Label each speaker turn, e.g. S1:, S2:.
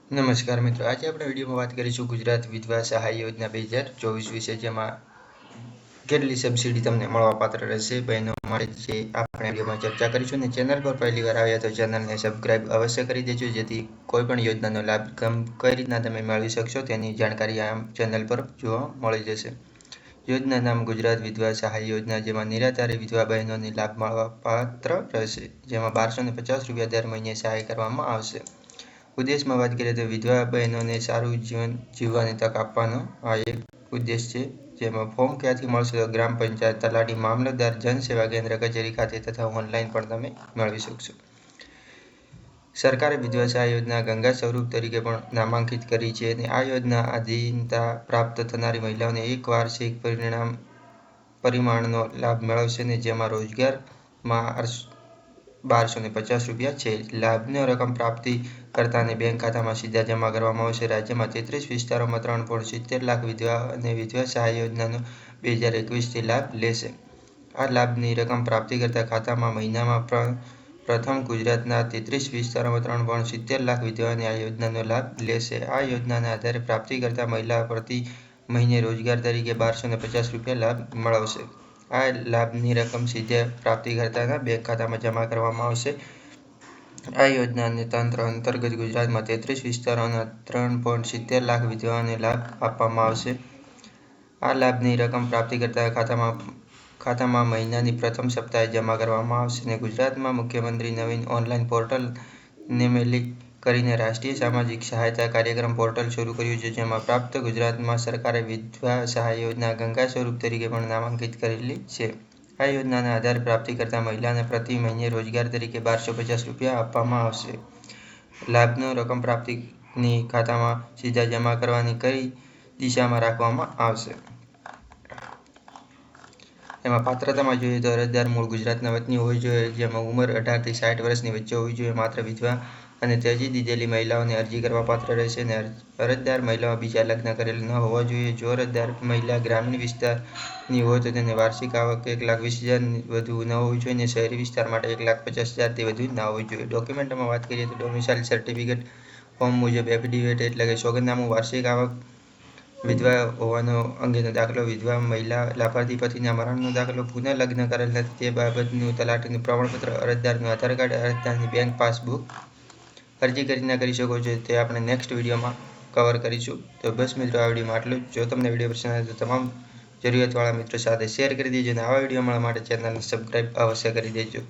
S1: નમસ્કાર મિત્રો, આજે આપણે વિડીયોમાં વાત કરીશું ગુજરાત વિધવા સહાય યોજના 2024 વિશે, જેમાં કેટલી સબસિડી તમને મળવાપાત્ર રહેશે બહેનો માટે, જે આપણે વિડીયોમાં ચર્ચા કરીશું. અને ચેનલ પર પહેલી વાર આવ્યા તો ચેનલને સબસ્ક્રાઇબ અવશ્ય કરી દેજો, જેથી કોઈ પણ યોજનાનો લાભ કઈ રીતના તમે મેળવી શકશો તેની જાણકારી આ ચેનલ પર જોવા મળી જશે. યોજના નામ ગુજરાત વિધવા સહાય યોજના, જેમાં નિરાધારી વિધવા બહેનોને લાભ મળવાપાત્ર રહેશે, જેમાં 1250 રૂપિયા દર મહિને સહાય કરવામાં આવશે. ઉદ્દેશમાં વાત કરીએ તો વિધવા બહેનોને સારું જીવન જીવવાની તક આપવાનો આ એક ઉદ્દેશ છે. જેમાં ફોર્મ ક્યાંથી મળશે તો ગ્રામ પંચાયત, તલાટી, મામલતદાર, જનસેવા કેન્દ્ર, કચેરી ખાતે તથા ઓનલાઈન પણ તમે મેળવી શકશો. સરકારે વિધવા સહાય યોજના ગંગા સ્વરૂપ તરીકે પણ નામાંકિત કરી છે, અને આ યોજના આધીનતા પ્રાપ્ત થનારી મહિલાઓને એક વાર્ષિક પરિમાણનો લાભ મેળવશે, ને જેમાં રોજગારમાં 1250 રૂપિયા છે. લાભની રકમ પ્રાપ્તિ કરતાને બેંક ખાતામાં સીધા જમા કરવામાં આવશે. રાજ્યમાં 33 વિસ્તારોમાં 3.70 લાખ વિધવા અને વિધવા સહાય યોજનાનો 2021થી લાભ લેશે. આ લાભની રકમ પ્રાપ્તિ કરતા ખાતામાં મહિનામાં પ્રથમ ગુજરાતના 33 વિસ્તારોમાં 3.70 લાખ વિધવાને આ યોજનાનો લાભ લેશે. આ યોજનાના આધારે પ્રાપ્તિ કરતા મહિલા પ્રતિ મહિને રોજગાર તરીકે 1250 રૂપિયા લાભ મેળવશે. આ લાભની રકમ સીધા પ્રાપ્તિકર્તાના બેંક ખાતામાં જમા કરવામાં આવશે. આ યોજનાને તંત્ર અંતર્ગત ગુજરાતમાં 33 વિસ્તારોના 3.70 લાખ વિધવાઓને લાભ આપવામાં આવશે. આ લાભની રકમ પ્રાપ્તિકર્તા ખાતામાં મહિનાની પ્રથમ સપ્તાહે જમા કરવામાં આવશે. અને ગુજરાતમાં મુખ્યમંત્રી નવીન ઓનલાઈન પોર્ટલ નેમેલી કરીને રાષ્ટ્રીય સામાજિક સહાયતા કાર્યક્રમ પોર્ટલ શરૂ કર્યું છે, જેમાં પ્રાપ્ત ગુજરાતમાં સરકારે વિધવા સહાય યોજના ગંગા સ્વરૂપ તરીકે પણ નામાંકિત કરેલી છે. આ યોજનાના આધારે પ્રાપ્તિ કરતા મહિલાને પ્રતિ મહિને રોજગાર તરીકે 1250 રૂપિયા આપવામાં આવશે. લાભનો રકમ પ્રાપ્તિની ખાતામાં સીધા જમા કરવાની કઈ દિશામાં રાખવામાં આવશે. એમાં પાત્રતામાં જોઈએ તો અરજદાર મૂળ ગુજરાતના વતની હોવી જોઈએ, જેમાં ઉંમર 18 થી 60 વર્ષની વચ્ચે હોવી જોઈએ. માત્ર વિધવા અને ત્યજી દીધેલી મહિલાઓને અરજી કરવા પાત્ર રહેશે, અને અરજદાર મહિલાઓ બીજા લગ્ન કરેલ ન હોવા જોઈએ. જો અરજદાર મહિલા ગ્રામીણ વિસ્તારની હોય તો તેને વાર્ષિક આવક 1,20,000 વધુ ન હોવી જોઈએ, અને શહેરી વિસ્તાર માટે 1,50,000 વધુ ન હોવી જોઈએ. ડોક્યુમેન્ટમાં વાત કરીએ તો ડોમિસાઇલ સર્ટિફિકેટ ફોર્મ મુજબ એફિડેવિટ એટલે કે સોગંદનામું, વાર્ષિક આવક, વિધવા હોવાનો અંગેનો દાખલો, વિધવા મહિલા લાભાર્થી પતિના મરણનો દાખલો, પુનઃ લગ્ન કરેલ નથી તે બાબતનું તલાટીનું પ્રમાણપત્ર, અરજદારનું આધાર કાર્ડ, અરજદારની બેંક પાસબુક. અરજી કરી શકો છો તે આપણે નેક્સ્ટ વિડીયોમાં કવર કરીશું. તો બસ મિત્રો, આ વિડીયોમાં આટલું જ. જો તમને વિડીયો પસંદ આવે તો તમામ જરૂરિયાતવાળા મિત્રો સાથે શેર કરી દેજો, અને આવા વિડીયો મળવા માટે ચેનલને સબસ્ક્રાઇબ અવશ્ય કરી દેજો.